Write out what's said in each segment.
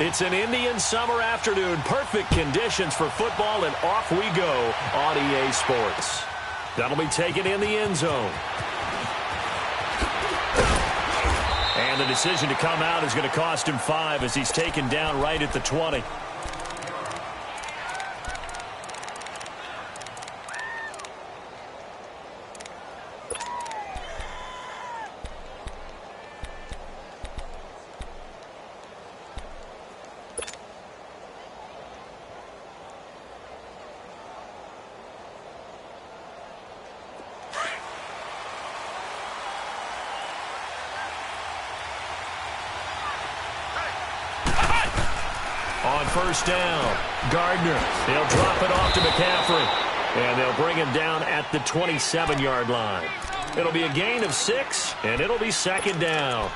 It's an Indian summer afternoon. Perfect conditions for football, and off we go on EA Sports. That'll be taken in the end zone. And the decision to come out is going to cost him 5 as he's taken down right at the 20. On first down, Gardner. They'll drop it off to McCaffrey. And they'll bring him down at the 27-yard line. It'll be a gain of 6, and it'll be second down.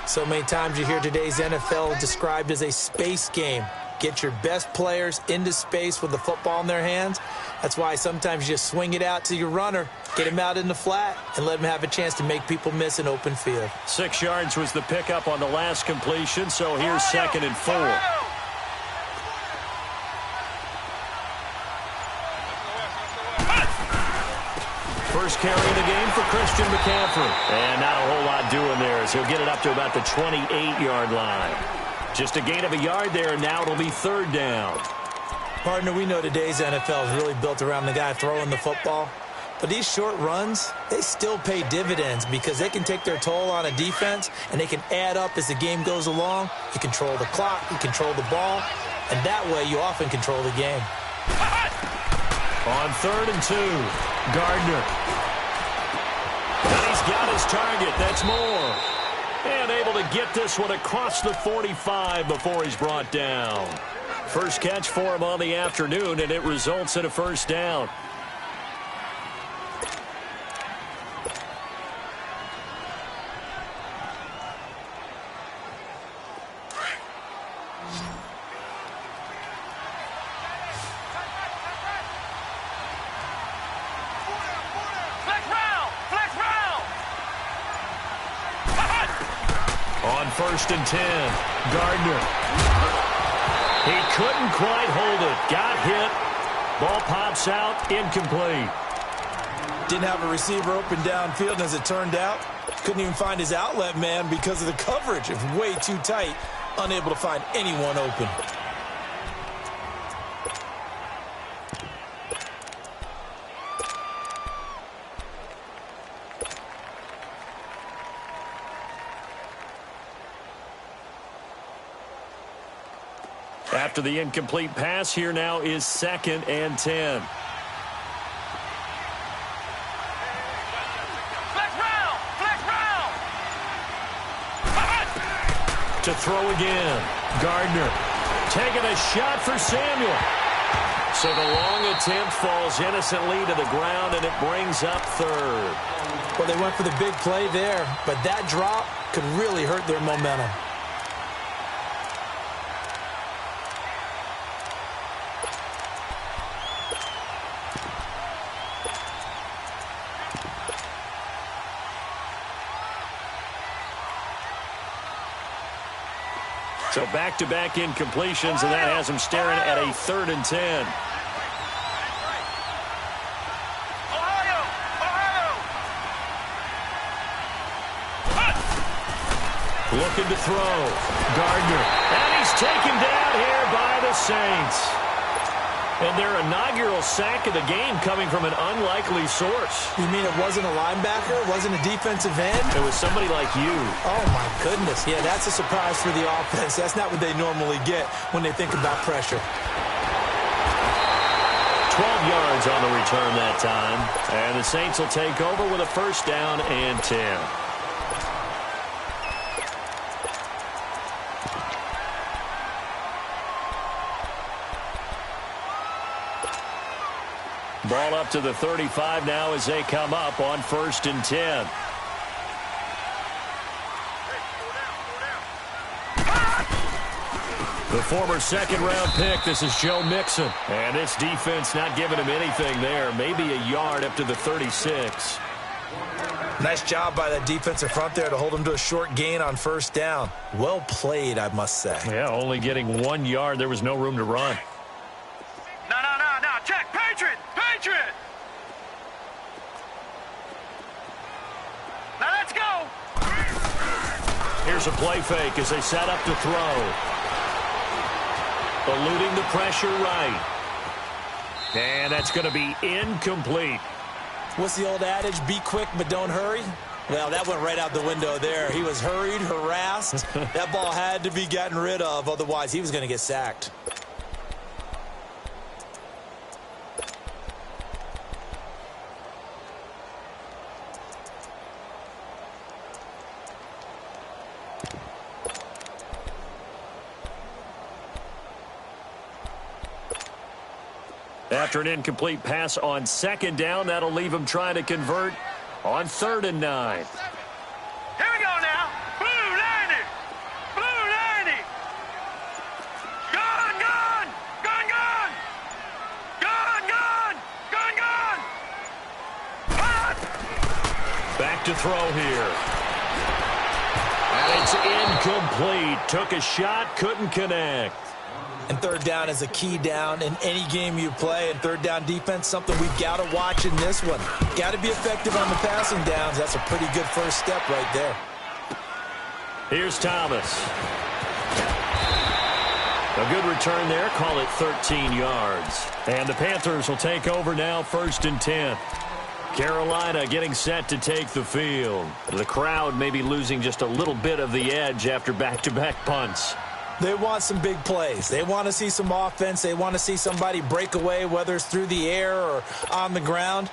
So many times you hear today's NFL described as a space game. Get your best players into space with the football in their hands. That's why sometimes you just swing it out to your runner, get him out in the flat, and let him have a chance to make people miss an open field. 6 yards was the pickup on the last completion, so here's 2nd and 4. First carry of the game for Christian McCaffrey. And not a whole lot doing there as he'll get it up to about the 28-yard line. Just a gain of a yard there, and now it'll be 3rd down. Partner, we know today's NFL is really built around the guy throwing the football. But these short runs, they still pay dividends because they can take their toll on a defense, and they can add up as the game goes along. You control the clock, you control the ball, and that way you often control the game. On 3rd and 2, Gardner. And he's got his target. That's Moore. And able to get this one across the 45 before he's brought down. First catch for him on the afternoon, and it results in a first down. On 1st and 10, Gardner. He couldn't quite hold it. Got hit. Ball pops out. Incomplete. Didn't have a receiver open downfield, and as it turned out, couldn't even find his outlet man because of the coverage. It was way too tight. Unable to find anyone open. After the incomplete pass, here now is 2nd and 10. To throw again. Gardner taking a shot for Samuel. So the long attempt falls innocently to the ground, and it brings up 3rd. Well, they went for the big play there, but that drop could really hurt their momentum. So back-to-back incompletions, and that has him staring at a 3rd and 10. Looking to throw. Gardner. And he's taken down here by the Saints. And their inaugural sack of the game coming from an unlikely source. You mean it wasn't a linebacker? It wasn't a defensive end? It was somebody like you. Oh, my goodness. Yeah, that's a surprise for the offense. That's not what they normally get when they think about pressure. 12 yards on the return that time. And the Saints will take over with a first down and 10. Ball up to the 35 now as they come up on 1st and 10. The former second-round pick, this is Joe Mixon. And this defense not giving him anything there. Maybe a yard up to the 36. Nice job by that defensive front there to hold him to a short gain on first down. Well played, I must say. Yeah, only getting 1 yard. There was no room to run. No. Check. Patriot. Now let's go. Here's a play fake as they set up to throw. Eluding the pressure right. And that's going to be incomplete. What's the old adage? Be quick, but don't hurry. Well, that went right out the window there. He was hurried, harassed. That ball had to be gotten rid of. Otherwise, he was going to get sacked. After an incomplete pass on second down, that'll leave him trying to convert on 3rd and 9. Here we go now. Blue 90. Gun. Back to throw here. And it's incomplete. Took a shot, couldn't connect. And 3rd down is a key down in any game you play. And 3rd down defense, something we've got to watch in this one. Got to be effective on the passing downs. That's a pretty good first step right there. Here's Thomas. A good return there. Call it 13 yards. And the Panthers will take over now, 1st and 10. Carolina getting set to take the field. The crowd may be losing just a little bit of the edge after back-to-back punts. They want some big plays. They want to see some offense. They want to see somebody break away, whether it's through the air or on the ground.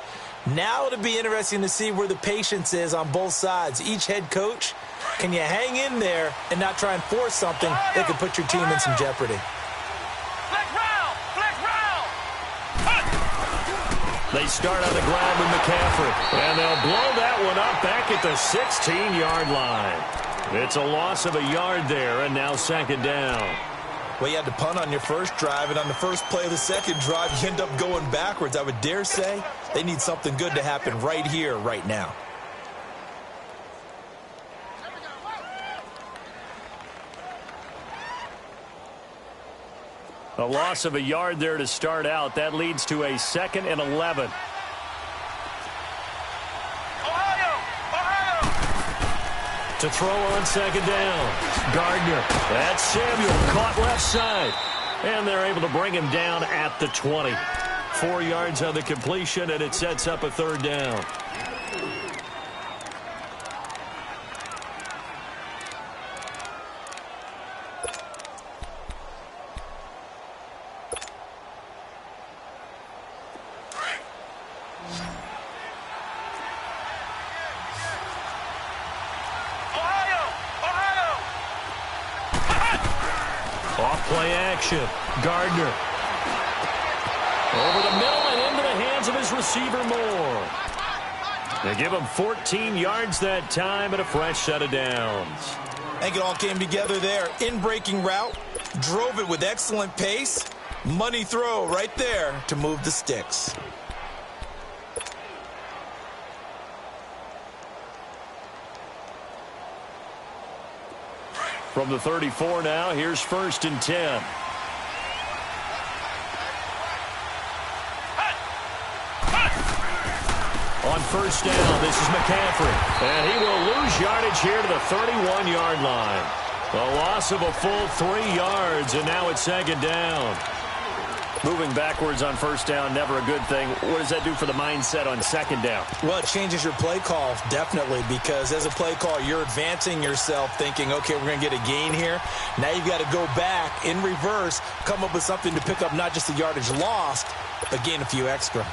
Now it'll be interesting to see where the patience is on both sides. Each head coach, can you hang in there and not try and force something that could put your team in some jeopardy? Flex round. They start on the ground with McCaffrey. And they'll blow that one up back at the 16-yard line. It's a loss of a yard there, and now 2nd down. Well, you had to punt on your first drive, and on the first play of the second drive, you end up going backwards. I would dare say they need something good to happen right here, right now. A loss of a yard there to start out. That leads to a 2nd and 11. To throw on 2nd down. Gardner. That's Samuel caught left side. And they're able to bring him down at the 20. 4 yards on the completion, and it sets up a 3rd down. Off-play action. Gardner. Over the middle and into the hands of his receiver Moore. They give him 14 yards that time and a fresh set of downs. I think it all came together there. In-breaking route. Drove it with excellent pace. Money throw right there to move the sticks. From the 34 now, here's 1st and 10. On 1st down, this is McCaffrey. And he will lose yardage here to the 31-yard line. A loss of a full 3 yards, and now it's 2nd down. Moving backwards on 1st down, never a good thing. What does that do for the mindset on 2nd down? Well, it changes your play call, definitely, because as a play call, you're advancing yourself thinking, okay, we're going to get a gain here. Now you've got to go back in reverse, come up with something to pick up not just the yardage lost, but gain a few extra.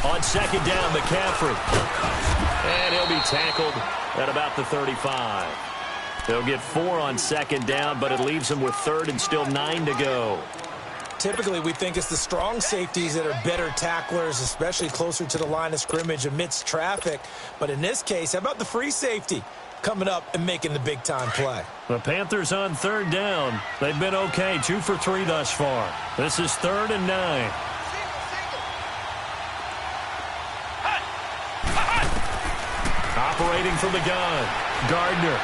On 2nd down, McCaffrey. And he'll be tackled at about the 35. They'll get 4 on 2nd down, but it leaves them with 3rd and still 9 to go. Typically, we think it's the strong safeties that are better tacklers, especially closer to the line of scrimmage amidst traffic. But in this case, how about the free safety coming up and making the big-time play? The Panthers on third down. They've been okay, 2 for 3 thus far. This is 3rd and 9. Operating from the gun, Gardner.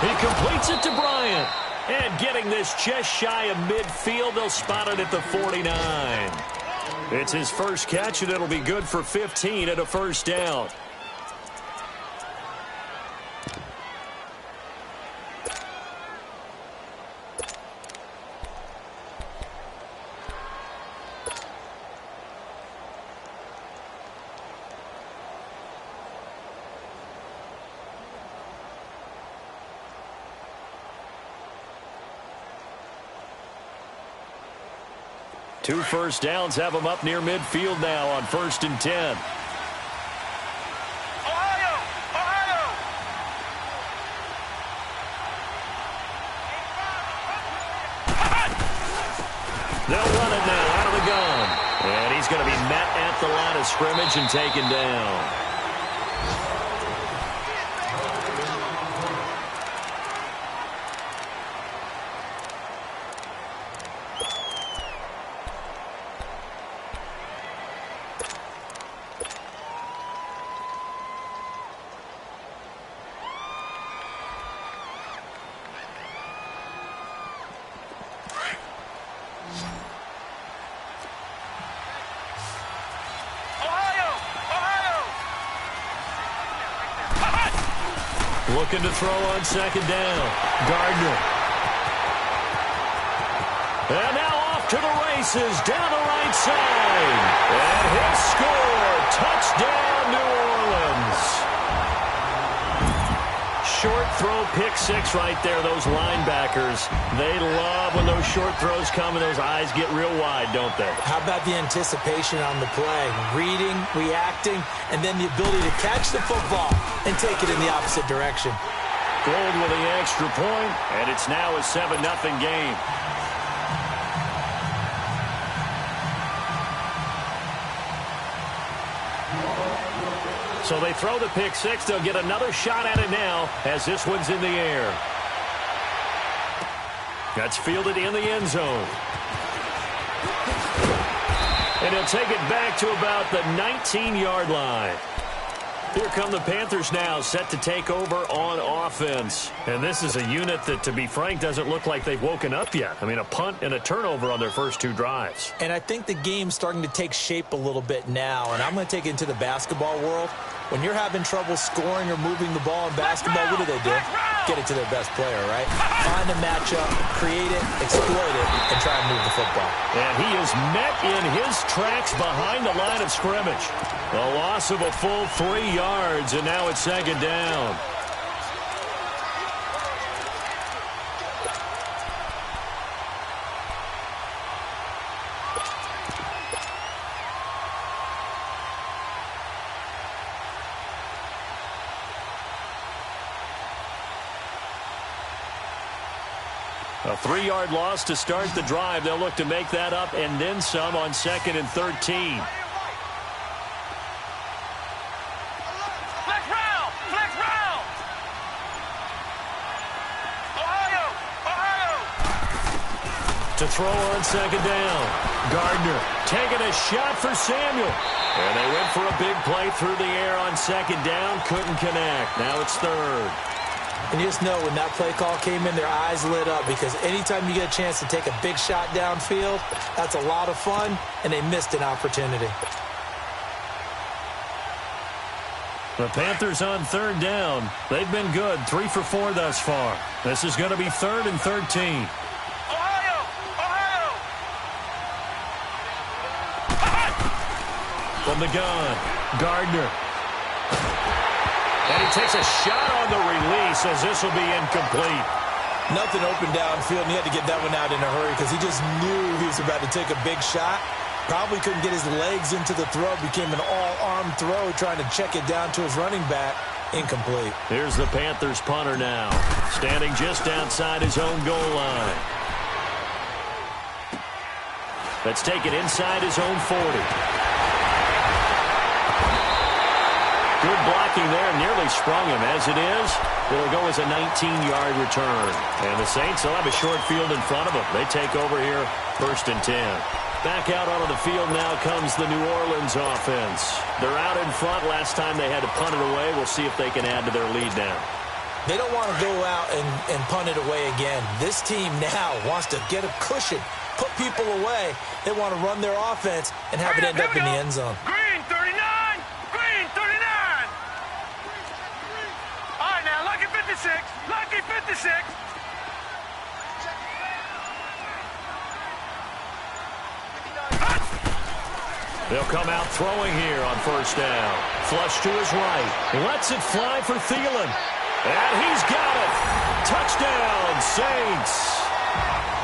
He completes it to Bryant. And getting this just shy of midfield, they'll spot it at the 49. It's his first catch, and it'll be good for 15 and a first down. Two first downs have them up near midfield now on 1st and 10. Ohio! Ohio! They'll run it now out of the gun. And he's going to be met at the line of scrimmage and taken down. Looking to throw on 2nd down. Gardner. And now off to the races down the right side. And he'll score. Touchdown, New Orleans. Short throw, pick 6 right there. Those linebackers, they love when those short throws come and those eyes get real wide, don't they? How about the anticipation on the play? Reading, reacting, and then the ability to catch the football and take it in the opposite direction. Gold with the extra point, and it's now a 7-0 game. So they throw the pick 6. They'll get another shot at it now as this one's in the air. That's fielded in the end zone. And he'll take it back to about the 19-yard line. Here come the Panthers now, set to take over on offense. And this is a unit that, to be frank, doesn't look like they've woken up yet. I mean, a punt and a turnover on their first 2 drives. And I think the game's starting to take shape a little bit now. And I'm going to take it into the basketball world. When you're having trouble scoring or moving the ball in basketball, what do? Get it to their best player, right? Find a matchup, create it, exploit it, and try and move the football. And he is met in his tracks behind the line of scrimmage. A loss of a full 3 yards, and now it's 2nd down. A 3-yard loss to start the drive. They'll look to make that up and then some on 2nd and 13. To throw on 2nd down. Gardner taking a shot for Samuel. And they went for a big play through the air on 2nd down. Couldn't connect. Now it's 3rd. And you just know when that play call came in, their eyes lit up because anytime you get a chance to take a big shot downfield, that's a lot of fun, and they missed an opportunity. The Panthers on 3rd down. They've been good, 3 for 4 thus far. This is going to be 3rd and 13. From the gun, Gardner. And he takes a shot on the release as this will be incomplete. Nothing open downfield, and he had to get that one out in a hurry because he just knew he was about to take a big shot. Probably couldn't get his legs into the throw. Became an all-arm throw trying to check it down to his running back. Incomplete. Here's the Panthers punter now, standing just outside his own goal line. Let's take it inside his own 40. Good blocking there, nearly sprung him. As it is, it'll go as a 19-yard return. And the Saints will have a short field in front of them. They take over here, 1st and 10. Back out onto the field now comes the New Orleans offense. They're out in front. Last time they had to punt it away. We'll see if they can add to their lead now. They don't want to go out and punt it away again. This team now wants to get a cushion, put people away. They want to run their offense and have it end up in the end zone. Green 39! Green 39! All right, now, lucky 56. Lucky 56. They'll come out throwing here on 1st down. Flush to his right. Lets it fly for Thielen. And he's got it. Touchdown, Saints.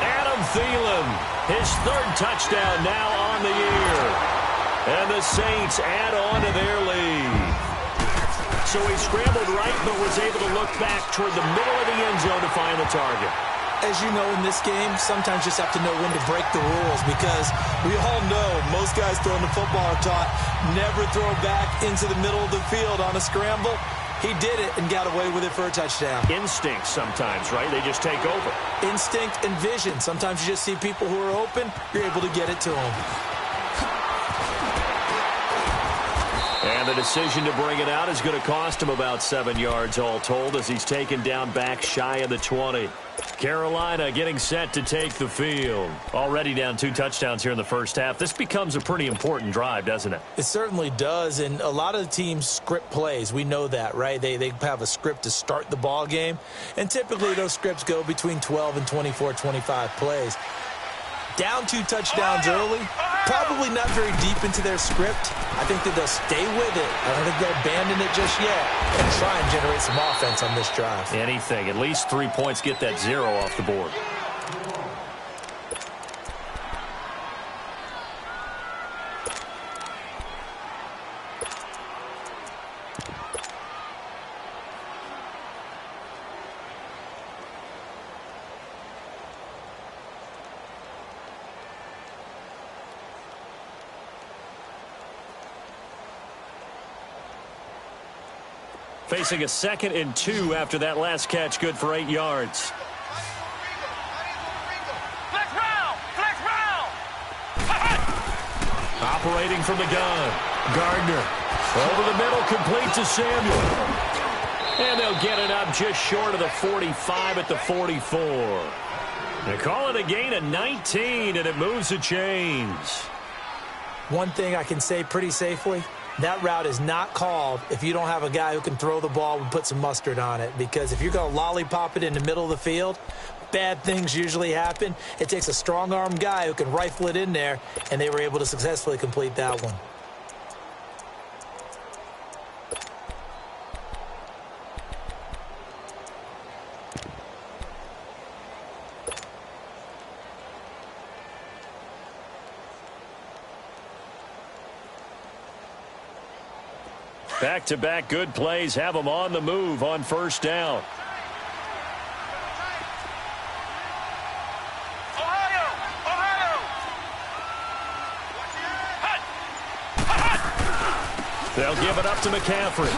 Adam Thielen, his 3rd touchdown now on the year. And the Saints add on to their lead. So he scrambled right, but was able to look back toward the middle of the end zone to find the target. As you know, in this game, sometimes you just have to know when to break the rules, because we all know most guys throwing the football are taught never throw back into the middle of the field on a scramble. He did it and got away with it for a touchdown. Instinct sometimes, right? They just take over. Instinct and vision. Sometimes you just see people who are open, you're able to get it to them. And the decision to bring it out is going to cost him about 7 yards all told, as he's taken down back shy of the 20. Carolina getting set to take the field. Already down 2 touchdowns here in the first half. This becomes a pretty important drive, doesn't it? It certainly does, and a lot of the teams script plays. We know that, right? They have a script to start the ball game, and typically those scripts go between 12 and 24, 25 plays. Down 2 touchdowns early, probably not very deep into their script. I think that they'll stay with it. I don't think they'll abandon it just yet and try and generate some offense on this drive. Anything. At least 3 points, get that 0 off the board. Facing a 2nd and 2 after that last catch, good for 8 yards. Flex round! Flex round! Operating from the gun. Gardner. Over the middle, complete to Samuel. And they'll get it up just short of the 45 at the 44. They call it a gain of 19, and it moves the chains. One thing I can say pretty safely, that route is not called if you don't have a guy who can throw the ball and put some mustard on it. Because if you're going to lollipop it in the middle of the field, bad things usually happen. It takes a strong-armed guy who can rifle it in there, and they were able to successfully complete that one. Back-to-back good plays have them on the move on 1st down. Ohio! Ohio! They'll give it up to McCaffrey.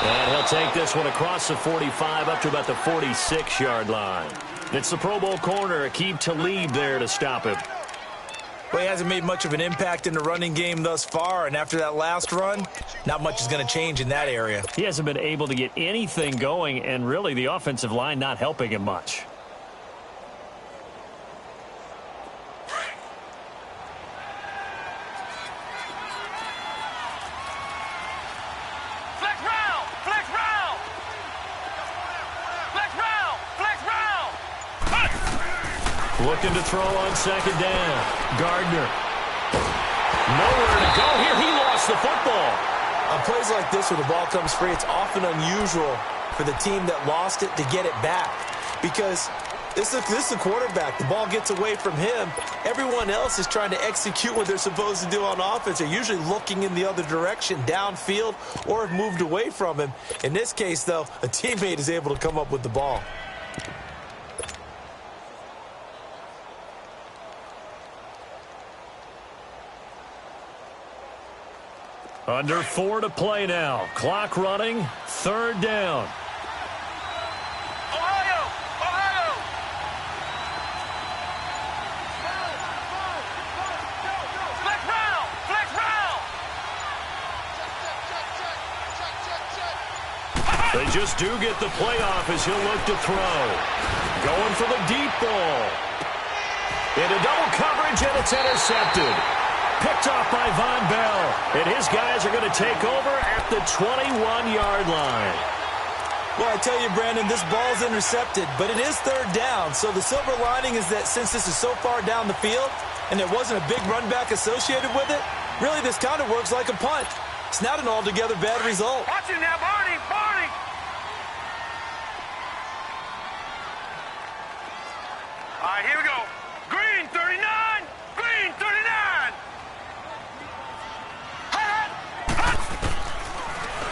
And he'll take this one across the 45 up to about the 46-yard line. It's the Pro Bowl corner, Aqib Talib there to stop him. Well, he hasn't made much of an impact in the running game thus far, and after that last run, not much is going to change in that area. He hasn't been able to get anything going, and really the offensive line not helping him much. Flex round! Flex round! Flex round! Flex round! Looking to throw on 2nd down. Gardner. Nowhere to go here. He lost the football. On plays like this where the ball comes free, it's often unusual for the team that lost it to get it back. Because this is the quarterback. The ball gets away from him. Everyone else is trying to execute what they're supposed to do on offense. They're usually looking in the other direction, downfield, or have moved away from him. In this case, though, a teammate is able to come up with the ball. Under 4 to play now. Clock running. 3rd down. Ohio! Ohio! Flex round! Flex round! They just do get the playoff as he'll look to throw. Going for the deep ball. Into double coverage, and it's intercepted. Picked off by Von Bell. And his guys are going to take over at the 21-yard line. Well, I tell you, Brandon, this ball's intercepted, but it is 3rd down. So the silver lining is that since this is so far down the field and there wasn't a big run back associated with it, really this kind of works like a punt. It's not an altogether bad result. Watch it now, Barney! Barney! All right, here we go. Green 39! Green 39!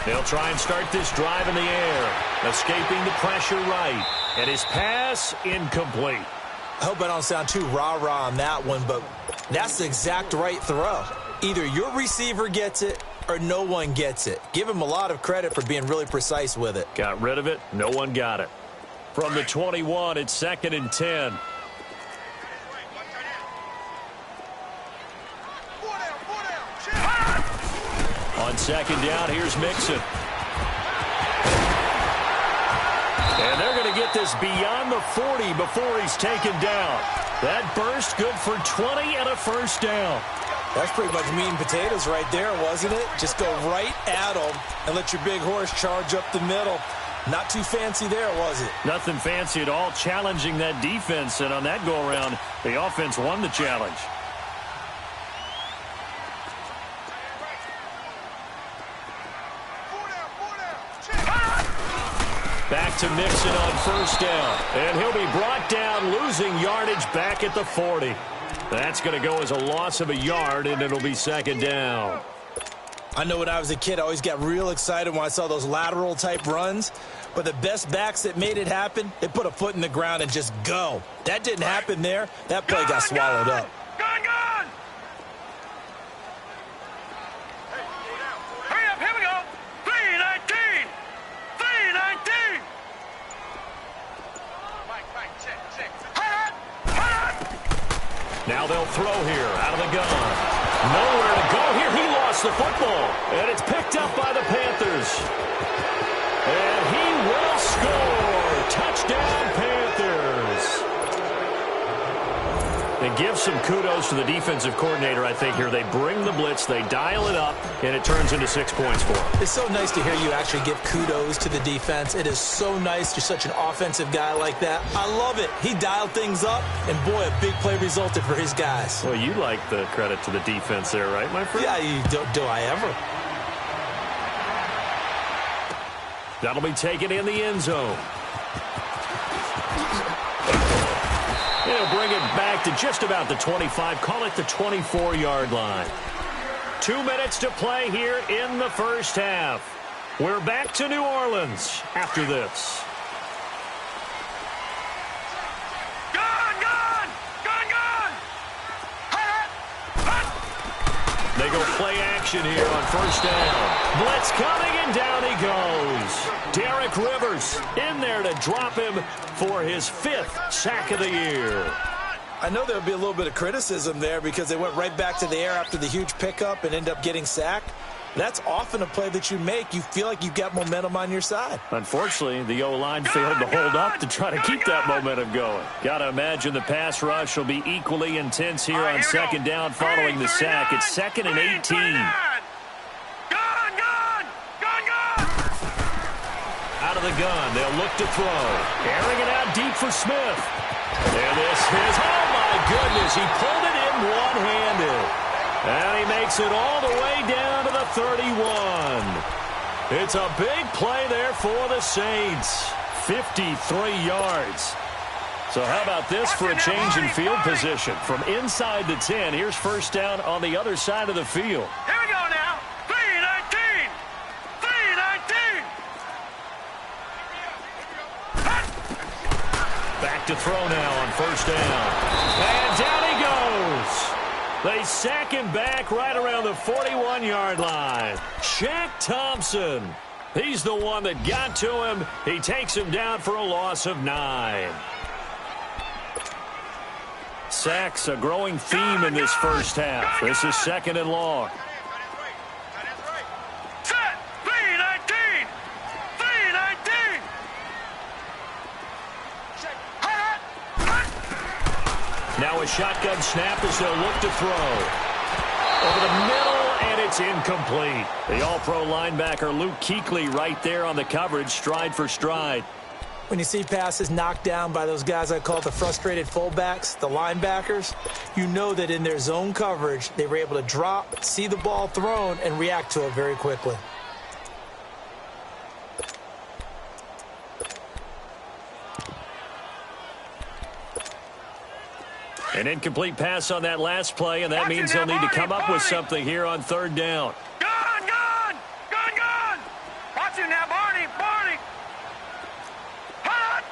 They'll try and start this drive in the air. Escaping the pressure right. And his pass incomplete. I hope I don't sound too rah-rah on that one, but that's the exact right throw. Either your receiver gets it or no one gets it. Give him a lot of credit for being really precise with it. Got rid of it. No one got it. From the 21, it's 2nd and 10. On 2nd down, here's Mixon. And they're going to get this beyond the 40 before he's taken down. That burst good for 20 and a 1st down. That's pretty much meat and potatoes right there, wasn't it? Just go right at them and let your big horse charge up the middle. Not too fancy there, was it? Nothing fancy at all, challenging that defense. And on that go-around, the offense won the challenge. Back to Mixon on 1st down. And he'll be brought down, losing yardage back at the 40. That's going to go as a loss of a yard, and it'll be 2nd down. I know when I was a kid, I always got real excited when I saw those lateral-type runs. But the best backs that made it happen, they put a foot in the ground and just go. That didn't happen there. That play got swallowed up. Gun! Hurry up, here we go! 319! 319! Mike, check. Now they'll throw here out of the gun. Nowhere to go here. He lost the football. And it's picked up by the Panthers. And he will score. Touchdown, Panthers. And give some kudos to the defensive coordinator, I think, here. They bring the blitz, they dial it up, and it turns into 6 points for them. It's so nice to hear you actually give kudos to the defense. It is so nice. You're such an offensive guy like that. I love it. He dialed things up, and boy, a big play resulted for his guys. Well, you like the credit to the defense there, right, my friend? Yeah, do I ever? That'll be taken in the end zone. He'll bring it back to just about the 25. Call it the 24-yard line. 2 minutes to play here in the 1st half. We're back to New Orleans after this. They go play action here on 1st down. Blitz coming, and down he goes. Derek Rivers in there to drop him for his 5th sack of the year. I know there'll be a little bit of criticism there because they went right back to the air after the huge pickup and end up getting sacked. That's often a play that you make. You feel like you've got momentum on your side. Unfortunately, the O-line failed to hold up to try to keep that momentum going. Got to imagine the pass rush will be equally intense here on 2nd down following the sack. It's 2nd and 18. Out of the gun, they'll look to throw. Airing it out deep for Smith. And this is, oh my goodness, he pulled it in one-handed. And he makes it all the way down to the 31. It's a big play there for the Saints. 53 yards. So how about this for a change in field position? From inside the 10, here's 1st down on the other side of the field. Here we go now. 319. 319. Back to throw now on 1st down. And down he goes. They sack him back right around the 41-yard line. Shaq Thompson. He's the one that got to him. He takes him down for a loss of 9. Sacks a growing theme in this first half. This is 2nd and long. Set. 3-19. 3-19. Now a shotgun snap as they'll look to throw. Over the middle, and it's incomplete. The all-pro linebacker Luke Kuechly right there on the coverage, stride for stride. When you see passes knocked down by those guys I call the frustrated fullbacks, the linebackers, you know that in their zone coverage, they were able to drop, see the ball thrown, and react to it very quickly. An incomplete pass on that last play, and that means they'll need to come up with something here on 3rd down. Gone, gone. Gone, gone. Watch it now, Barney. Barney. Hot.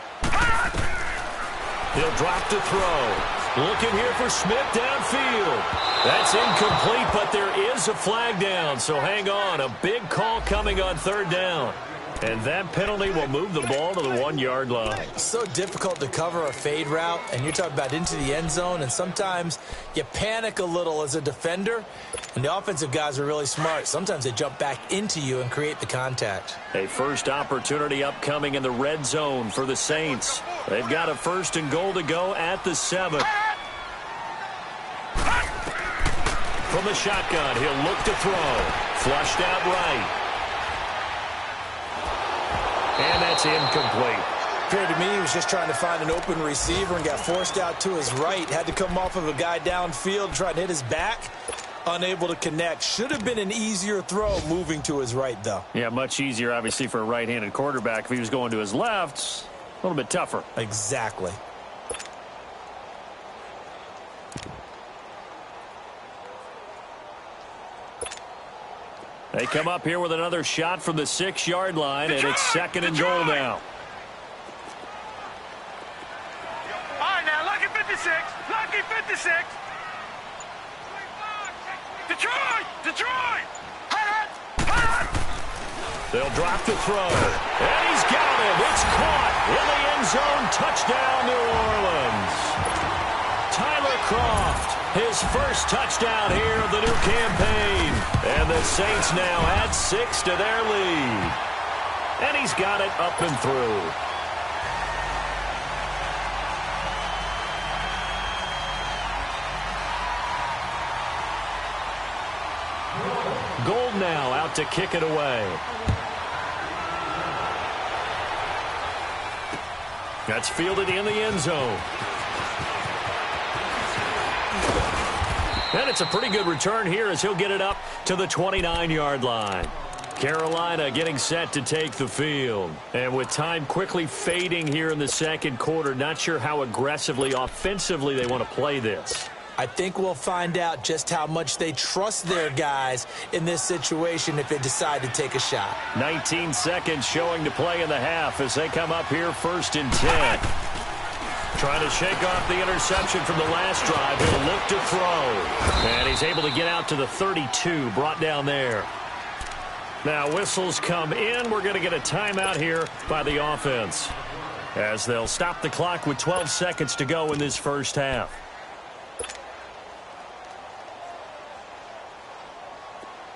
He'll drop to throw. Looking here for Smith downfield. That's incomplete, but there is a flag down, so hang on. A big call coming on 3rd down. And that penalty will move the ball to the 1-yard line. So difficult to cover a fade route, and you're talking about into the end zone, and sometimes you panic a little as a defender, and the offensive guys are really smart. Sometimes they jump back into you and create the contact. A first opportunity upcoming in the red zone for the Saints. They've got a 1st and goal to go at the 7. From the shotgun, he'll look to throw. Flushed out right. And that's incomplete. Appeared to me he was just trying to find an open receiver and got forced out to his right. Had to come off of a guy downfield, try to hit his back. Unable to connect. Should have been an easier throw moving to his right, though. Yeah, much easier, obviously, for a right-handed quarterback. If he was going to his left, a little bit tougher. Exactly. They come up here with another shot from the 6-yard line, and it's 2nd and goal now. All right, now, lucky 56. Lucky 56. Detroit. Detroit. Hot. They'll drop the throw. And he's got it. It's caught in the end zone. Touchdown, New Orleans. Tyler Kroft, his first touchdown here of the new campaign. And the Saints now add 6 to their lead. And he's got it up and through. Gold now out to kick it away. That's fielded in the end zone. And it's a pretty good return here as he'll get it up to the 29-yard line. Carolina getting set to take the field. And with time quickly fading here in the 2nd quarter, not sure how aggressively, offensively they want to play this. I think we'll find out just how much they trust their guys in this situation if they decide to take a shot. 19 seconds showing to play in the half as they come up here 1st and 10. Trying to shake off the interception from the last drive. He'll look to throw. And he's able to get out to the 32, brought down there. Now whistles come in. We're going to get a timeout here by the offense as they'll stop the clock with 12 seconds to go in this first half.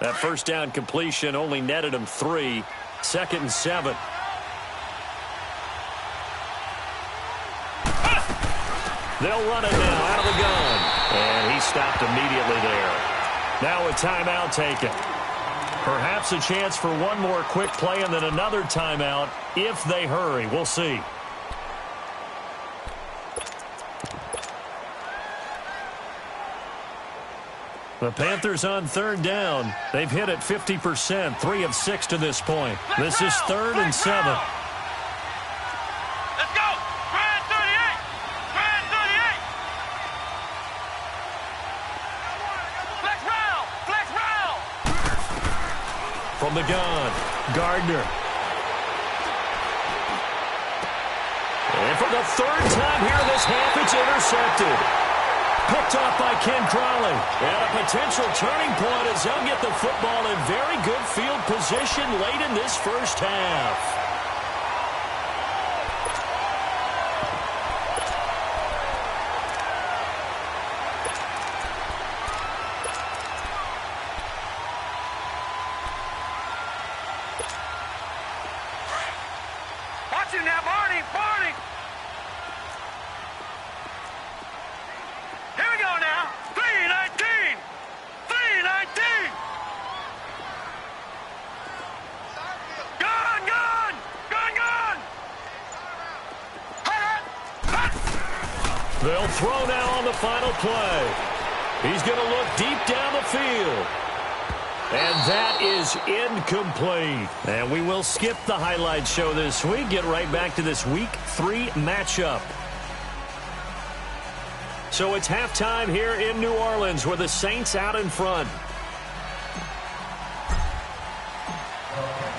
That first down completion only netted him 3. 2nd and 7. They'll run it now out of the gun. And he stopped immediately there. Now a timeout taken. Perhaps a chance for one more quick play and then another timeout if they hurry. We'll see. The Panthers on 3rd down. They've hit it 50%, 3 of 6 to this point. This is 3rd and 7. Let's go. Grand 38. Grand 38. Flex round. Flex round. From the gun, Gardner. And for the 3rd time here in this half, it's intercepted. picked off by Ken Crawley. And a potential turning point as they'll get the football in very good field position late in this first half. Watch him now, Barney! Barney! Here we go now. 3:19. 3:19. Gun, gun, gun, gun. They'll throw now on the final play. He's going to look deep down the field. And that is incomplete. And we will skip the highlight show this week. Get right back to this Week 3 matchup. So it's halftime here in New Orleans with the Saints out in front.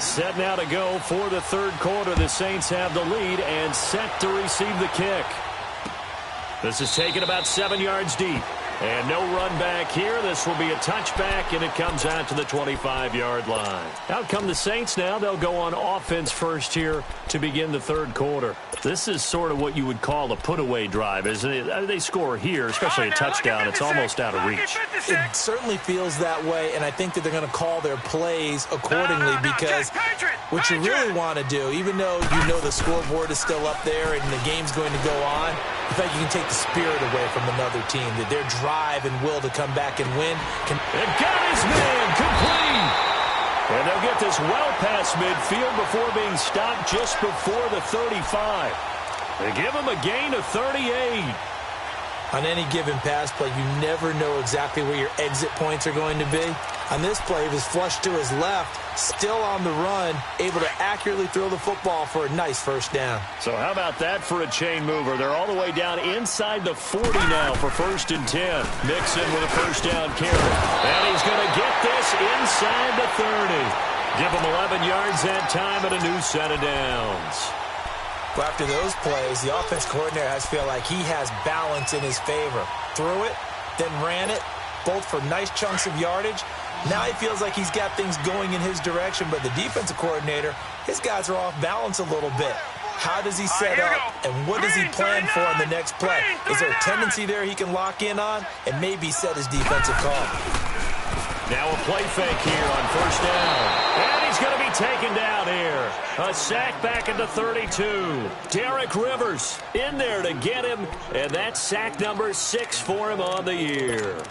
Set now to go for the third quarter. The Saints have the lead and set to receive the kick. This is taken about 7 yards deep. And no run back here. This will be a touchback, and it comes out to the 25-yard line. Out come the Saints now. They'll go on offense first here to begin the third quarter. This is sort of what you would call a put-away drive, isn't it? They score here, especially a touchdown. It's almost out of reach. It certainly feels that way, and I think that they're going to call their plays accordingly because what you really want to do, even though you know the scoreboard is still up there and the game's going to go on, in fact, you can take the spirit away from another team, that their drive and will to come back and win. And got his man complete. And they'll get this well past midfield before being stopped just before the 35. They give him a gain of 38. On any given pass play, you never know exactly where your exit points are going to be. On this play, he was flushed to his left, still on the run, able to accurately throw the football for a nice first down. So how about that for a chain mover? They're all the way down inside the 40 now for 1st and 10. Mixon with a first down carry. And he's going to get this inside the 30. Give him 11 yards that time and a new set of downs. Well, after those plays, the offense coordinator has to feel like he has balance in his favor. Threw it, then ran it, both for nice chunks of yardage. Now he feels like he's got things going in his direction, but the defensive coordinator, his guys are off balance a little bit. How does he set up, and what does he plan for on the next play? Is there a tendency there he can lock in on and maybe set his defensive call? Now a play fake here on first down. And he's going to be taken down here. A sack back at the 32. Derek Rivers in there to get him. And that's sack number 6 for him on the year.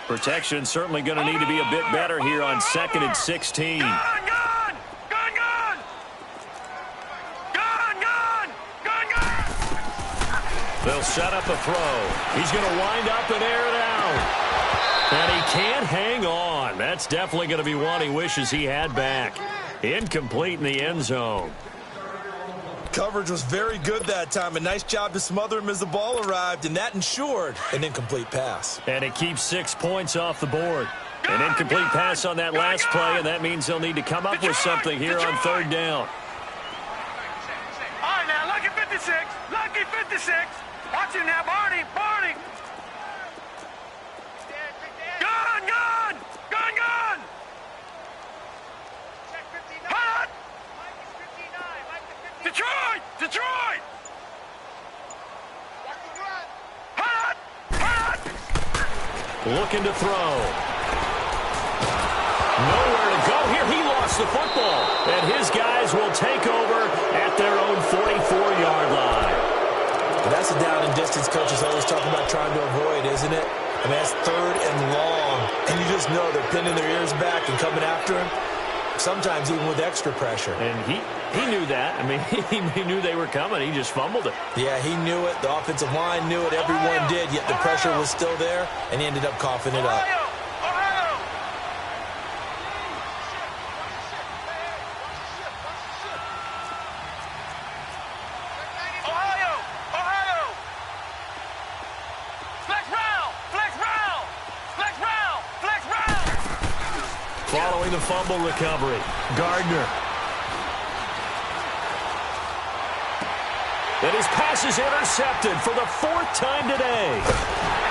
Protection certainly going to need to be a bit better here on 2nd and 16. They'll set up a throw. He's going to wind up and air it out. And he can't hang on. That's definitely going to be one he wishes he had back. Incomplete in the end zone. Coverage was very good that time. A nice job to smother him as the ball arrived, and that ensured an incomplete pass. And it keeps 6 points off the board. An incomplete pass on that last play, and that means they'll need to come up with something here on 3rd down. All right, now, lucky 56. Lucky 56. Watch him now, Barney. Barney. Gun, gun. Gun, gun. Hot. Detroit. Detroit. Hot. Hot. Looking to throw. Nowhere to go here. He lost the football. And his guys will take over at their own 44-yard line. And that's a down and distance coaches always talking about trying to avoid, isn't it? I mean, that's 3rd and long. And you just know they're pinning their ears back and coming after him, sometimes even with extra pressure. And he knew that. I mean, he knew they were coming. He just fumbled it. Yeah, he knew it. The offensive line knew it. Everyone did, yet the pressure was still there, and he ended up coughing it up. Following the fumble recovery, Gardner. And his pass is intercepted for the 4th time today.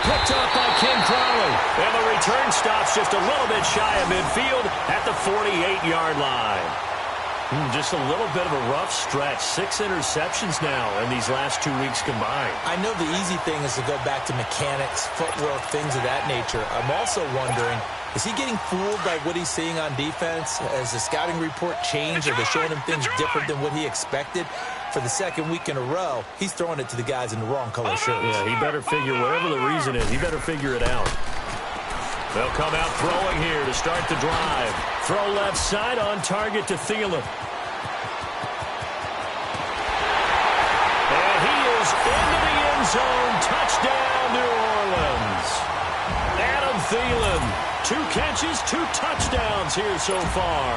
Picked up by Ken Crowley. And the return stops just a little bit shy of midfield at the 48-yard line. Just a little bit of a rough stretch. 6 interceptions now in these last 2 weeks combined. I know the easy thing is to go back to mechanics, footwork, things of that nature. I'm also wondering, is he getting fooled by what he's seeing on defense? Has the scouting report changed? Are they showing him things different than what he expected? For the 2nd week in a row, he's throwing it to the guys in the wrong color shirts. Yeah, he better figure, whatever the reason is, he better figure it out. They'll come out throwing here to start the drive. Throw left side on target to Thielen. And he is into the end zone. Touchdown, New Orleans. Adam Thielen, 2 catches, 2 touchdowns here so far.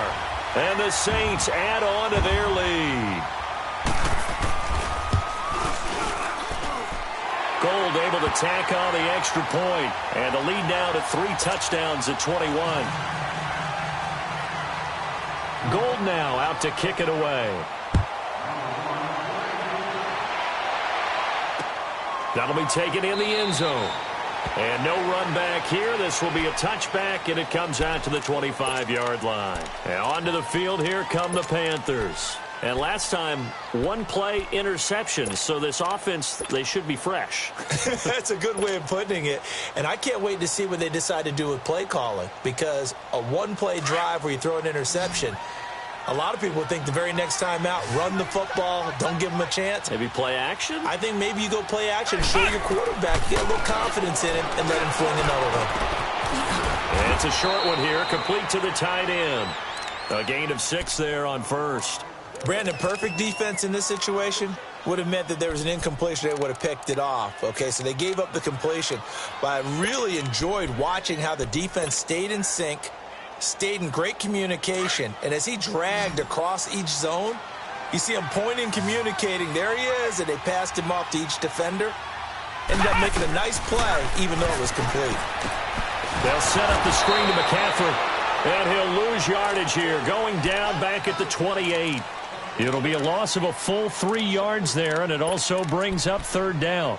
And the Saints add on to their lead. Gold able to tack on the extra point. And the lead now to 3 touchdowns at 21. Gold now out to kick it away. That'll be taken in the end zone. And no run back here. This will be a touchback, and it comes out to the 25-yard line. And onto the field here come the Panthers. And last time, 1 play interception. So this offense, they should be fresh. That's a good way of putting it. And I can't wait to see what they decide to do with play calling. Because a 1-play drive where you throw an interception, a lot of people think the very next time out, run the football, don't give them a chance. Maybe play action? I think maybe you go play action, show your quarterback, get a little confidence in him, and let him fling another one. And it's a short one here, complete to the tight end. A gain of 6 there on first. Brandon, perfect defense in this situation would have meant that there was an incompletion. They would have picked it off. Okay, so they gave up the completion. But I really enjoyed watching how the defense stayed in sync, stayed in great communication. And as he dragged across each zone, you see him pointing, communicating. There he is, and they passed him off to each defender. Ended up making a nice play, even though it was complete. They'll set up the screen to McCaffrey. And he'll lose yardage here, going down back at the 28. It'll be a loss of a full 3 yards there, and it also brings up 3rd down.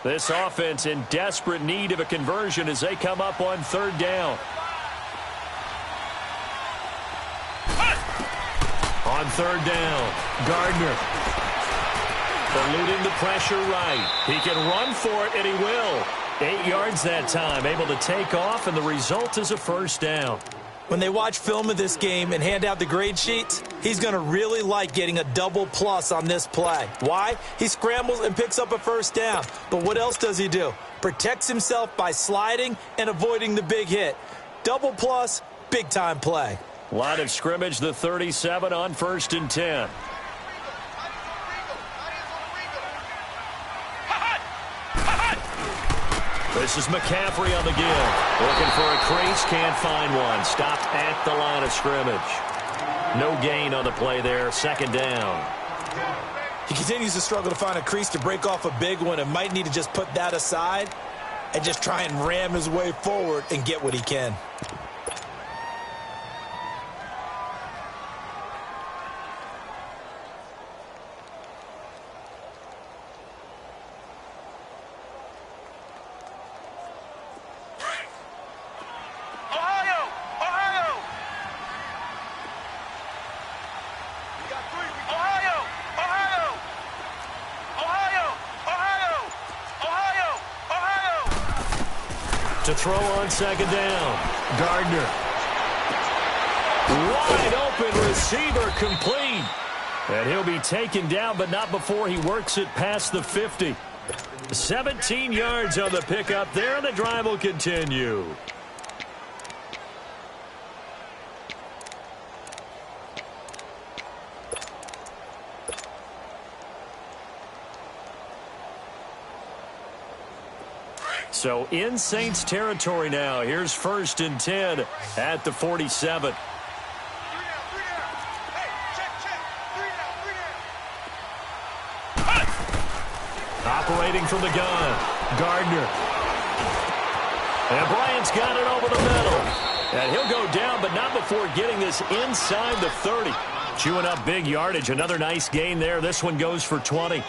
This offense in desperate need of a conversion as they come up on 3rd down. On 3rd down, Gardner. Eluding the pressure right. He can run for it, and he will. 8 yards that time, able to take off, and the result is a 1st down. When they watch film of this game and hand out the grade sheets, he's going to really like getting a double plus on this play. Why? He scrambles and picks up a 1st down. But what else does he do? Protects himself by sliding and avoiding the big hit. Double plus, big-time play. Line of scrimmage, the 37 on 1st and 10. This is McCaffrey on the give. Looking for a crease, can't find one. Stopped at the line of scrimmage. No gain on the play there, 2nd down. He continues to struggle to find a crease to break off a big one and might need to just put that aside and just try and ram his way forward and get what he can. To throw on 2nd down. Gardner. Wide open receiver, complete. And he'll be taken down, but not before he works it past the 50. 17 yards on the pickup there, and the drive will continue. So in Saints territory now. Here's 1st and 10 at the 47. Operating from the gun, Gardner. And Bryant's got it over the middle. And he'll go down, but not before getting this inside the 30. Chewing up big yardage. Another nice gain there. This one goes for 20.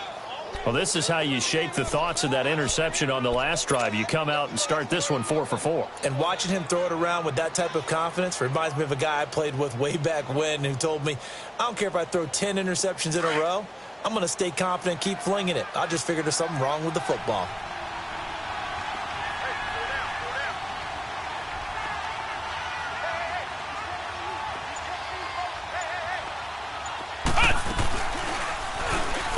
Well, this is how you shake the thoughts of that interception on the last drive. You come out and start this one 4 for 4. And watching him throw it around with that type of confidence reminds me of a guy I played with way back when who told me, I don't care if I throw 10 interceptions in a row. I'm going to stay confident, keep flinging it. I just figured there's something wrong with the football.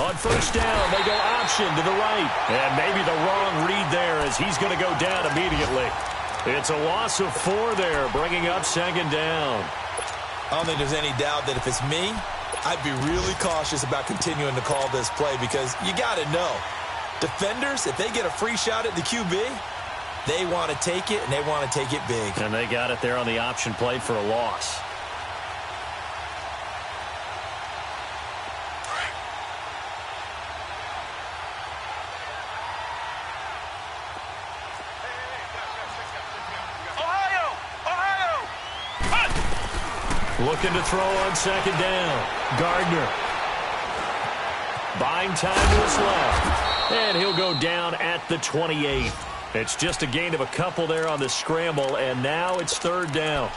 On first down, they go option to the right. And maybe the wrong read there as he's going to go down immediately. It's a loss of 4 there, bringing up second down. I don't think there's any doubt that if it's me, I'd be really cautious about continuing to call this play because you got to know, defenders, if they get a free shot at the QB, they want to take it, and they want to take it big. And they got it there on the option play for a loss. Looking to throw on second down. Gardner. Buying time to his left. And he'll go down at the 28. It's just a gain of a couple there on the scramble, and now it's third down.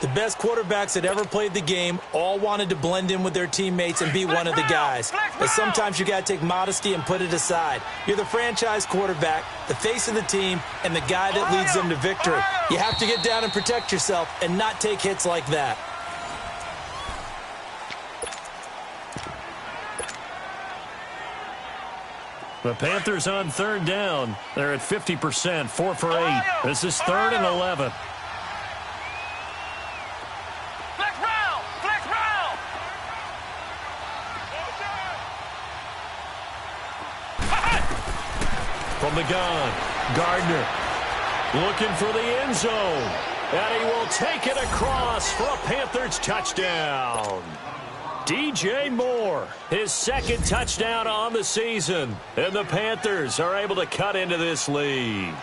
The best quarterbacks that ever played the game all wanted to blend in with their teammates and be one of the guys. But sometimes you got to take modesty and put it aside. You're the franchise quarterback, the face of the team, and the guy that leads them to victory. You have to get down and protect yourself and not take hits like that. The Panthers on third down. They're at 50%, 4 for 8. This is third and 11. Flex round! Flex round! From the gun, Gardner looking for the end zone. And he will take it across for a Panthers touchdown. DJ Moore, his second touchdown on the season. And the Panthers are able to cut into this lead.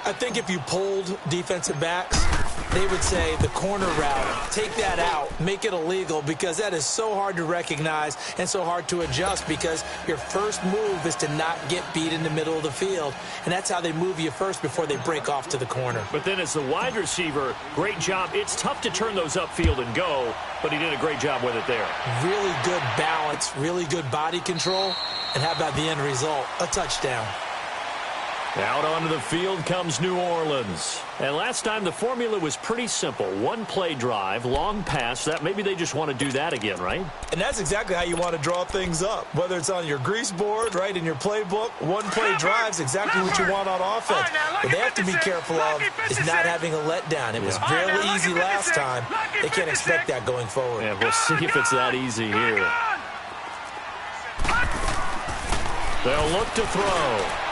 I think if you polled defensive backs, they would say the corner route, take that out, make it illegal, because that is so hard to recognize and so hard to adjust because your first move is to not get beat in the middle of the field. And that's how they move you first before they break off to the corner. But then as the wide receiver, great job. It's tough to turn those upfield and go, but he did a great job with it there. Really good balance, really good body control. And how about the end result? A touchdown. Out onto the field comes New Orleans. And last time the formula was pretty simple. One play drive, long pass. That maybe they just want to do that again, right? And that's exactly how you want to draw things up. Whether it's on your grease board, right, in your playbook, one play drive is exactly what you want on offense. What they have to be careful of is not having a letdown. It was fairly easy last time. They can't expect that going forward. And we'll see if it's that easy here. They'll look to throw.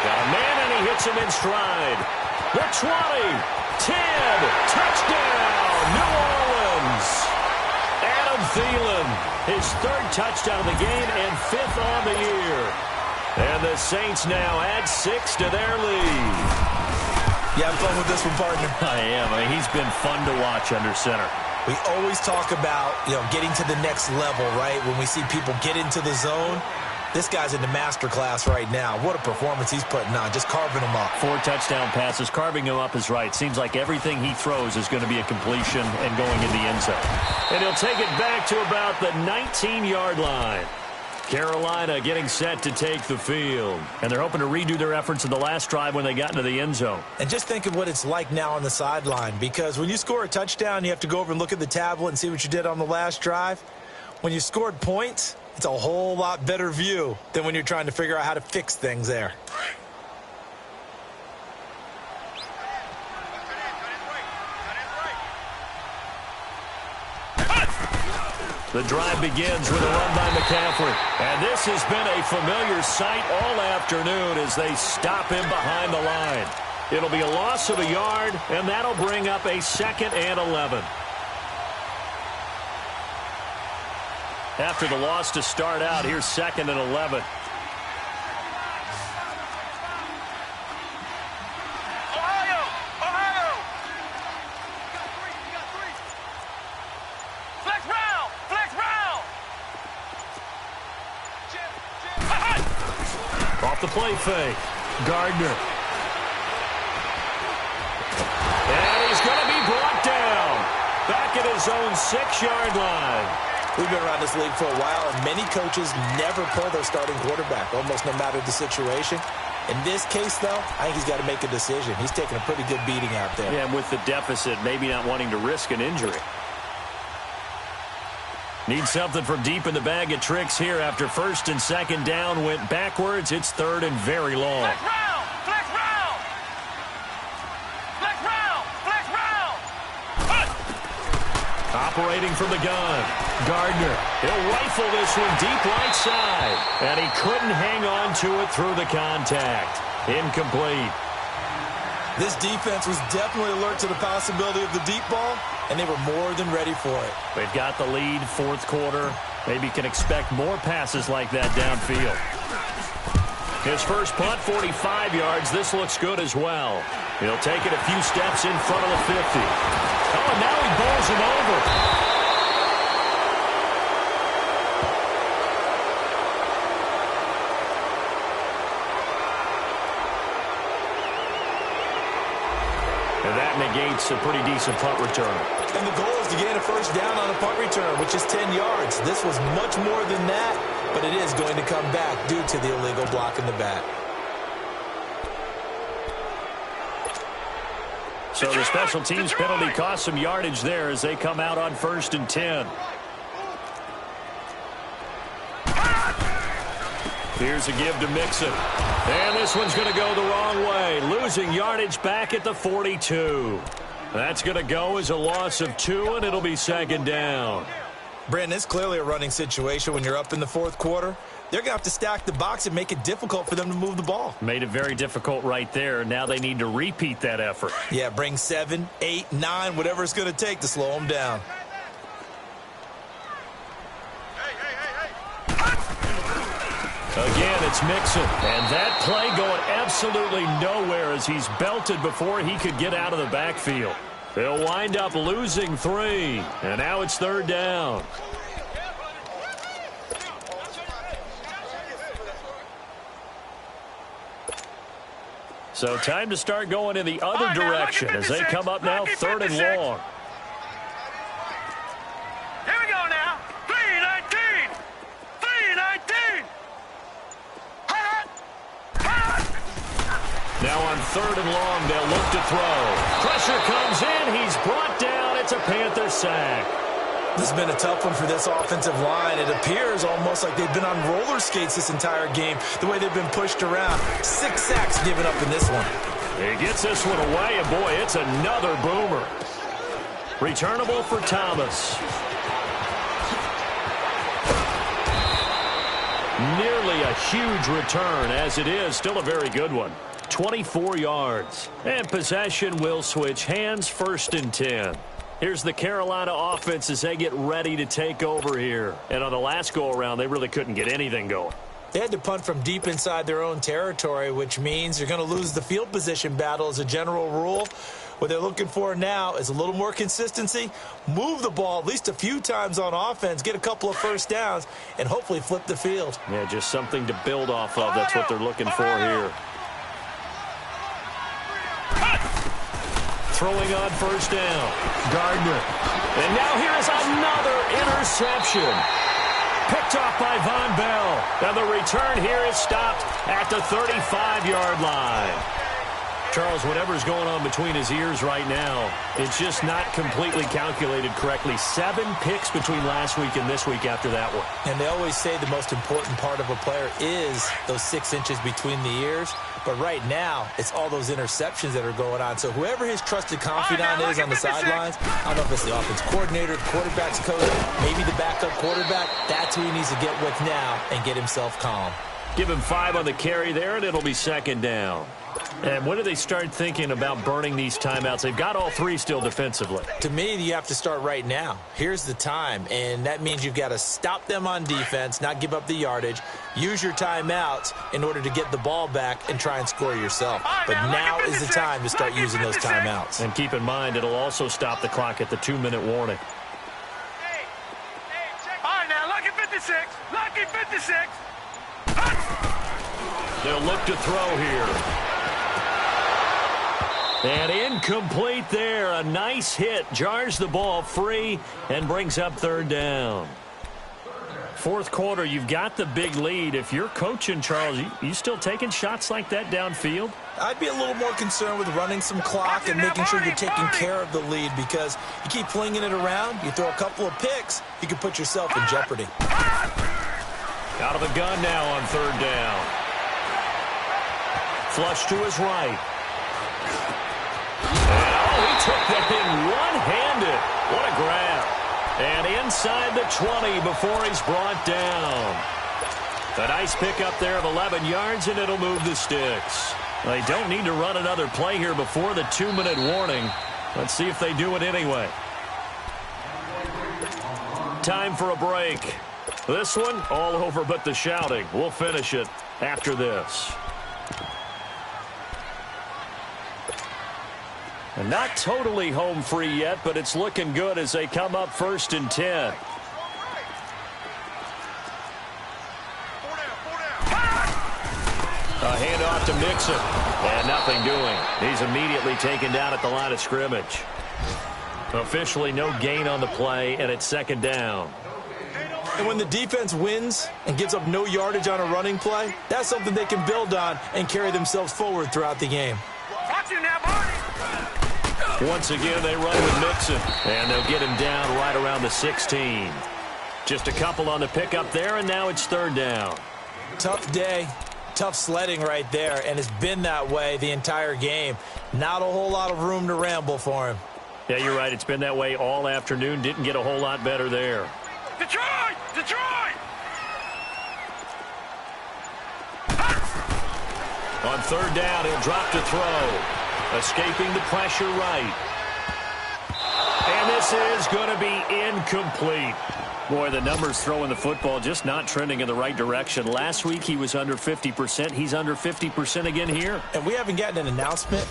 Got a man, and he hits him in stride. The 20, 10, touchdown, New Orleans. Adam Thielen, his third touchdown of the game and 5th on the year. And the Saints now add 6 to their lead. You having fun with this one, partner? I am. I mean, he's been fun to watch under center. We always talk about, getting to the next level, right? When we see people get into the zone. This guy's in the master class right now. What a performance he's putting on, just carving them up. 4 touchdown passes. Carving him up is right. Seems like everything he throws is going to be a completion and going in the end zone. And he'll take it back to about the 19-yard line. Carolina getting set to take the field. And they're hoping to redo their efforts in the last drive when they got into the end zone. And just think of what it's like now on the sideline, because when you score a touchdown, you have to go over and look at the tablet and see what you did on the last drive. When you scored points, it's a whole lot better view than when you're trying to figure out how to fix things there. The drive begins with a run by McCaffrey. And this has been a familiar sight all afternoon as they stop him behind the line. It'll be a loss of a yard, and that'll bring up a 2nd and 11. After the loss to start out, here's 2nd and 11. Off the play fake. Gardner. And he's going to be brought down. Back at his own 6-yard line. We've been around this league for a while, and many coaches never pull their starting quarterback, almost no matter the situation. In this case, though, I think he's got to make a decision. He's taking a pretty good beating out there. Yeah, and with the deficit, maybe not wanting to risk an injury. Need something from deep in the bag of tricks here after 1st and 2nd down went backwards. It's 3rd and very long. Flex round! Flex round! Flex round! Flex round! Operating from the gun. Gardner. He'll rifle this one deep right side. And he couldn't hang on to it through the contact. Incomplete. This defense was definitely alert to the possibility of the deep ball, and they were more than ready for it. They've got the lead, 4th quarter. Maybe can expect more passes like that downfield. His first punt, 45 yards. This looks good as well. He'll take it a few steps in front of the 50. Oh, and now he bowls him over. And that negates a pretty decent punt return. And the goal is to gain a 1st down on a punt return, which is 10 yards. This was much more than that, but it is going to come back due to the illegal block in the back. So the special teams penalty cost some yardage there as they come out on 1st and 10. Here's a give to Mixon. And this one's going to go the wrong way. Losing yardage back at the 42. That's going to go as a loss of 2, and it'll be 2nd down. Brandon, it's clearly a running situation when you're up in the 4th quarter. They're going to have to stack the box and make it difficult for them to move the ball. Made it very difficult right there. Now they need to repeat that effort. Yeah, bring 7, 8, 9, whatever it's going to take to slow them down. Again, it's Mixon. And that play going absolutely nowhere as he's belted before he could get out of the backfield. They'll wind up losing 3. And now it's 3rd down. So time to start going in the other direction as they come up now 3rd and long. Here we go now. 3-19. 3-19. Now on 3rd and long, they'll look to throw. Pressure comes in. He's brought down. It's a Panther sack. This has been a tough one for this offensive line. It appears almost like they've been on roller skates this entire game, the way they've been pushed around. 6 sacks given up in this one. He gets this one away, and boy, it's another boomer. Returnable for Thomas. Nearly a huge return, as it is still a very good one. 24 yards. And possession will switch hands, 1st and 10. Here's the Carolina offense as they get ready to take over here. And on the last go-around, they really couldn't get anything going. They had to punt from deep inside their own territory, which means they're going to lose the field position battle as a general rule. What they're looking for now is a little more consistency, move the ball at least a few times on offense, get a couple of 1st downs, and hopefully flip the field. Yeah, just something to build off of. That's what they're looking for here. Throwing on 1st down. Gardner. And now here is another interception. Picked off by Von Bell. And the return here is stopped at the 35-yard line. Charles, whatever's going on between his ears right now, it's just not completely calculated correctly. 7 picks between last week and this week after that one. And they always say the most important part of a player is those 6 inches between the ears. But right now, it's all those interceptions that are going on. So whoever his trusted confidant is on the sidelines, I don't know if it's the offense coordinator, the quarterback's coach, maybe the backup quarterback, that's who he needs to get with now and get himself calm. Give him 5 on the carry there, and it'll be 2nd down. And when do they start thinking about burning these timeouts? They've got all 3 still defensively. To me, you have to start right now. Here's the time, and that means you've got to stop them on defense, not give up the yardage, use your timeouts in order to get the ball back and try and score yourself. But now is the time to start using those timeouts. And keep in mind, it'll also stop the clock at the 2-minute warning. All right, now, lucky 56. Lucky 56. They'll look to throw here. And incomplete there. A nice hit. Jars the ball free and brings up third down. Fourth quarter, you've got the big lead. If you're coaching, Charles, you still taking shots like that downfield? I'd be a little more concerned with running some clock and making sure you're taking care of the lead, because you keep flinging it around, you throw a couple of picks, you can put yourself in jeopardy. Out of the gun now on third down. Flush to his right. Oh, he took that in one-handed. What a grab. And inside the 20 before he's brought down. A nice pickup there of 11 yards, and it'll move the sticks. They don't need to run another play here before the 2-minute warning. Let's see if they do it anyway. Time for a break. This one, all over but the shouting. We'll finish it after this. And not totally home free yet, but it's looking good as they come up 1st and 10. A handoff to Mixon. And nothing doing. He's immediately taken down at the line of scrimmage. Officially no gain on the play, and it's 2nd down. And when the defense wins and gives up no yardage on a running play, that's something they can build on and carry themselves forward throughout the game. Watch him now, Barney. Once again, they run with Mixon, and they'll get him down right around the 16. Just a couple on the pickup there, and now it's 3rd down. Tough day, tough sledding right there, and it's been that way the entire game. Not a whole lot of room to ramble for him. Yeah, you're right. It's been that way all afternoon. Didn't get a whole lot better there. Detroit! Detroit! On 3rd down, he'll drop to throw. Escaping the pressure right. And this is going to be incomplete. Boy, the numbers throwing the football just not trending in the right direction. Last week he was under 50%. He's under 50% again here. And we haven't gotten an announcement,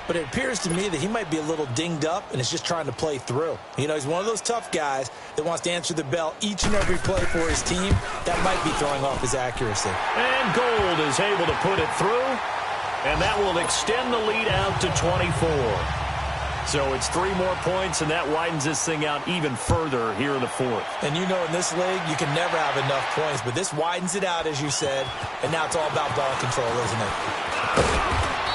but it appears to me that he might be a little dinged up and is just trying to play through. You know, he's one of those tough guys that wants to answer the bell each and every play for his team. That might be throwing off his accuracy. And Gold is able to put it through. And that will extend the lead out to 24. So it's 3 more points, and that widens this thing out even further here in the 4th. And you know, in this league, you can never have enough points, but this widens it out, as you said, and now it's all about ball control, isn't it?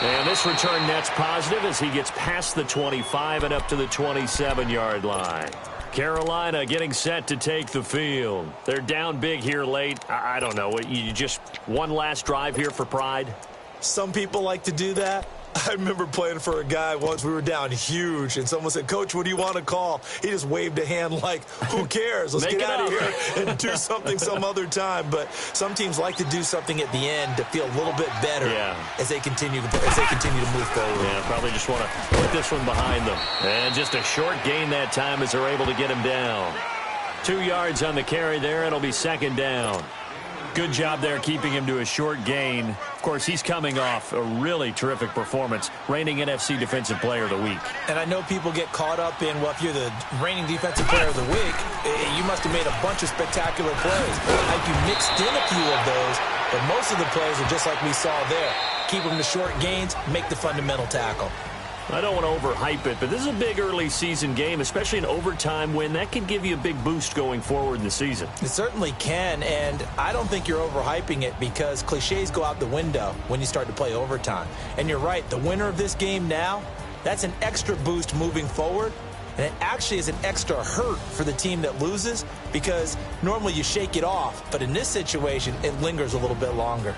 And this return net's positive as he gets past the 25 and up to the 27-yard line. Carolina getting set to take the field. They're down big here late. I don't know. You just one last drive here for pride? Some people like to do that. I remember playing for a guy once. We were down huge, and someone said, "Coach, what do you want to call?" He just waved a hand like, who cares? Let's get out of here and do something some other time. But some teams like to do something at the end to feel a little bit better as they continue to move forward. Yeah, probably just want to put this one behind them. And just a short gain that time as they're able to get him down. 2 yards on the carry there. It'll be 2nd down. Good job there keeping him to a short gain. Of course, he's coming off a really terrific performance, reigning NFC Defensive Player of the Week. And I know people get caught up in, well, if you're the reigning Defensive Player of the Week, you must have made a bunch of spectacular plays. Like you mixed in a few of those, but most of the plays are just like we saw there. Keep them to short gains, make the fundamental tackle. I don't want to overhype it, but this is a big early season game, especially an overtime win. That can give you a big boost going forward in the season. It certainly can, and I don't think you're overhyping it because cliches go out the window when you start to play overtime. And you're right, the winner of this game now, that's an extra boost moving forward, and it actually is an extra hurt for the team that loses because normally you shake it off, but in this situation, it lingers a little bit longer.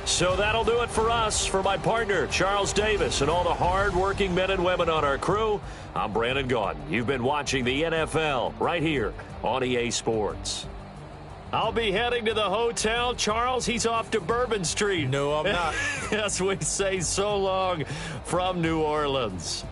So that'll do it for us. For my partner, Charles Davis, and all the hard-working men and women on our crew, I'm Brandon Gaudin. You've been watching the NFL right here on EA Sports. I'll be heading to the hotel. Charles, he's off to Bourbon Street. No, I'm not. Yes, we say so long from New Orleans.